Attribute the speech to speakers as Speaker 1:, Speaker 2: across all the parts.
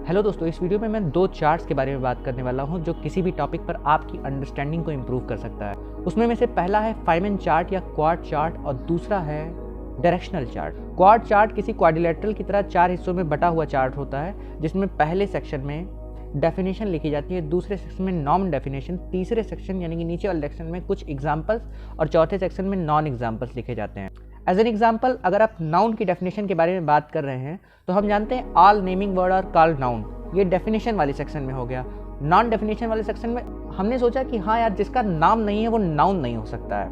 Speaker 1: Hello दोस्तों, इस video में मैं दो चार्ट्स के बारे में बात करने वाला हूं जो किसी भी टॉपिक पर आपकी अंडरस्टैंडिंग को इम्प्रूव कर सकता है। उसमें में से पहला है फाइमन चार्ट या क्वाड चार्ट और दूसरा है डायरेक्शनल चार्ट। क्वाड चार्ट किसी क्वाड्रिलेटरल की तरह चार हिस्सों में बटा हुआ चार्ट होता है, जिसमें पहले सेक्शन में डेफिनेशन लिखी जाती है, दूसरे सेक्शन में नॉन डेफिनेशन, तीसरे सेक्शन यानी कि नीचे वाले सेक्शन में कुछ एग्जाम्पल्स और चौथे सेक्शन में नॉन एग्जाम्पल्स लिखे जाते हैं। एज एन एग्जाम्पल, अगर आप नाउन की डेफिनेशन के बारे में बात कर रहे हैं तो हम जानते हैं all naming word are called noun. ये डेफिनेशन वाले सेक्शन में हो गया। नॉन डेफिनेशन वाले सेक्शन में हमने सोचा कि हाँ यार, जिसका नाम नहीं है वो नाउन नहीं हो सकता है,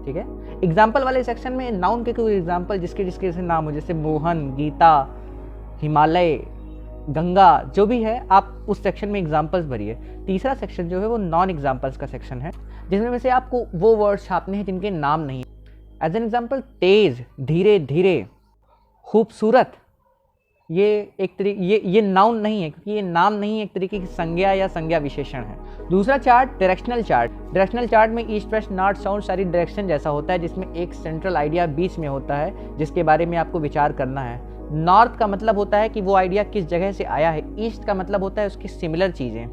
Speaker 1: ठीक है। एग्जाम्पल वाले सेक्शन में नाउन के कोई एग्जाम्पल जिसके जैसे नाम हो, जैसे मोहन, गीता, हिमालय, गंगा, जो भी है आप उस सेक्शन में एग्जाम्पल्स भरिए। तीसरा सेक्शन जो है वो नॉन एग्जाम्पल्स का सेक्शन है, जिसमें से आपको वो वर्ड छापने हैं जिनके नाम नहीं। एज एन एग्जाम्पल, तेज, धीरे धीरे, खूबसूरत, ये नाउन नहीं है क्योंकि ये नाम नहीं है, एक तरीके की संज्ञा या संज्ञा विशेषण है। दूसरा chart directional chart. Directional chart में ईस्ट वेस्ट नॉर्थ साउथ सारी डायरेक्शन जैसा होता है, जिसमें एक सेंट्रल आइडिया बीच में होता है जिसके बारे में आपको विचार करना है। नॉर्थ का मतलब होता है कि वो आइडिया किस जगह से आया है, ईस्ट का मतलब होता है उसकी सिमिलर चीज़ें,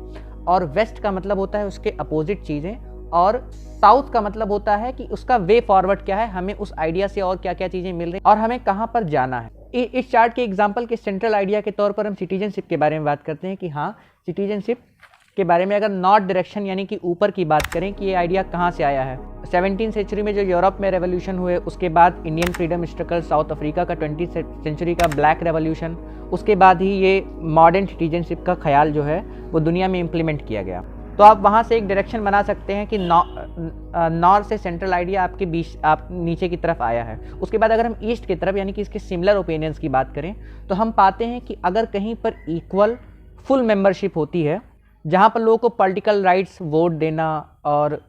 Speaker 1: और वेस्ट का मतलब होता है उसके अपोजिट चीज़ें, और साउथ का मतलब होता है कि उसका वे फॉरवर्ड क्या है, हमें उस आइडिया से और क्या क्या चीज़ें मिल रही हैं और हमें कहाँ पर जाना है। इस चार्ट के एग्जाम्पल के सेंट्रल आइडिया के तौर पर हम सिटीजनशिप के बारे में बात करते हैं कि हाँ, सिटीजनशिप के बारे में अगर नॉर्थ डायरेक्शन यानी कि ऊपर की बात करें कि ये आइडिया कहाँ से आया है। 17वीं सेंचुरी में जो यूरोप में रेवोल्यूशन हुए, उसके बाद Indian freedom struggle, south Africa का 20वीं सेंचुरी का ब्लैक रेवोल्यूशन, उसके बाद ही ये मॉडर्न सिटीजनशिप का ख्याल जो है वो दुनिया में इम्प्लीमेंट किया गया। तो आप वहाँ से एक डायरेक्शन बना सकते हैं कि नॉर्थ से सेंट्रल आइडिया आपके बीच आप नीचे की तरफ आया है। उसके बाद अगर हम ईस्ट की तरफ यानी कि इसके सिमिलर ओपिनियंस की बात करें तो हम पाते हैं कि अगर कहीं पर इक्वल फुल मेंबरशिप होती है, जहाँ पर लोगों को पॉलिटिकल राइट्स, वोट देना और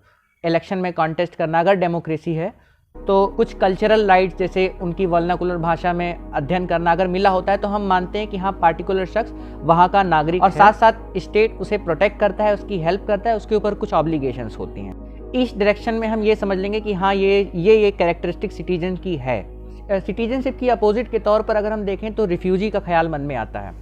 Speaker 1: इलेक्शन में कॉन्टेस्ट करना, अगर डेमोक्रेसी है, तो कुछ कल्चरल राइट्स जैसे उनकी वर्नाकुलर भाषा में अध्ययन करना अगर मिला होता है, तो हम मानते हैं कि हाँ, पार्टिकुलर शख्स वहाँ का नागरिक और साथ साथ स्टेट उसे प्रोटेक्ट करता है, उसकी हेल्प करता है, उसके ऊपर कुछ ऑब्लिगेशंस होती हैं। इस डायरेक्शन में हम ये समझ लेंगे कि हाँ, ये कैरेक्टरिस्टिक सिटीजन की है। सिटीजनशिप की अपोजिट के तौर पर अगर हम देखें तो रिफ्यूजी का ख्याल मन में आता है,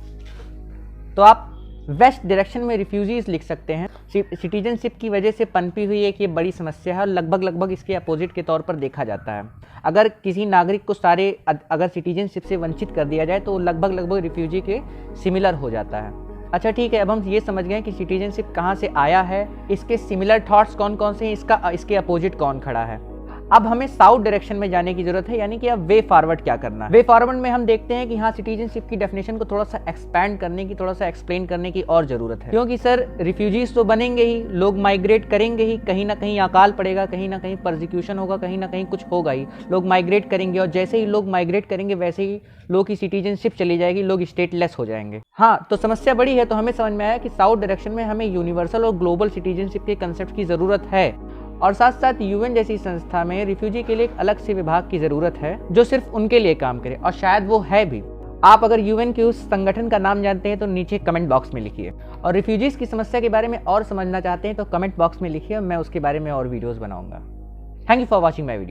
Speaker 1: तो आप वेस्ट डायरेक्शन में रिफ्यूजीज लिख सकते हैं। सिटीजनशिप की वजह से पनपी हुई एक ये बड़ी समस्या है और लगभग इसके अपोजिट के तौर पर देखा जाता है। अगर किसी नागरिक को अगर सिटीजनशिप से वंचित कर दिया जाए तो लगभग रिफ्यूजी के सिमिलर हो जाता है। अच्छा ठीक है, अब हम ये समझ गए कि सिटीजनशिप कहाँ से आया है, इसके सिमिलर थॉट्स कौन कौन से हैं, इसके अपोजिट कौन खड़ा है। अब हमें साउथ डायरेक्शन में जाने की जरूरत है, यानी कि अब वे फॉरवर्ड क्या करना है। वे फॉरवर्ड में हम देखते हैं कि हाँ, सिटीजनशिप की डेफिनेशन को थोड़ा सा एक्सपैंड करने की, थोड़ा सा एक्सप्लेन करने की और जरूरत है, क्योंकि सर रिफ्यूजीज तो बनेंगे ही, लोग माइग्रेट करेंगे ही, कहीं ना कहीं अकाल पड़ेगा, कहीं ना कहीं परसिक्यूशन होगा, कहीं ना कहीं कुछ होगा ही, लोग माइग्रेट करेंगे, और जैसे ही लोग माइग्रेट करेंगे वैसे ही लोग की सिटीजनशिप चली जाएगी, लोग स्टेटलेस हो जाएंगे। हाँ, तो समस्या बड़ी है। तो हमें समझ में आया कि साउथ डायरेक्शन में हमें यूनिवर्सल और ग्लोबल सिटीजनशिप के कंसेप्ट की जरूरत है, और साथ साथ यूएन जैसी संस्था में रिफ्यूजी के लिए एक अलग से विभाग की जरूरत है जो सिर्फ उनके लिए काम करे, और शायद वो है भी। आप अगर यूएन के उस संगठन का नाम जानते हैं तो नीचे कमेंट बॉक्स में लिखिए, और रिफ्यूजीज की समस्या के बारे में और समझना चाहते हैं तो कमेंट बॉक्स में लिखिए, मैं उसके बारे में और वीडियोस बनाऊंगा। Thank you for watching my video.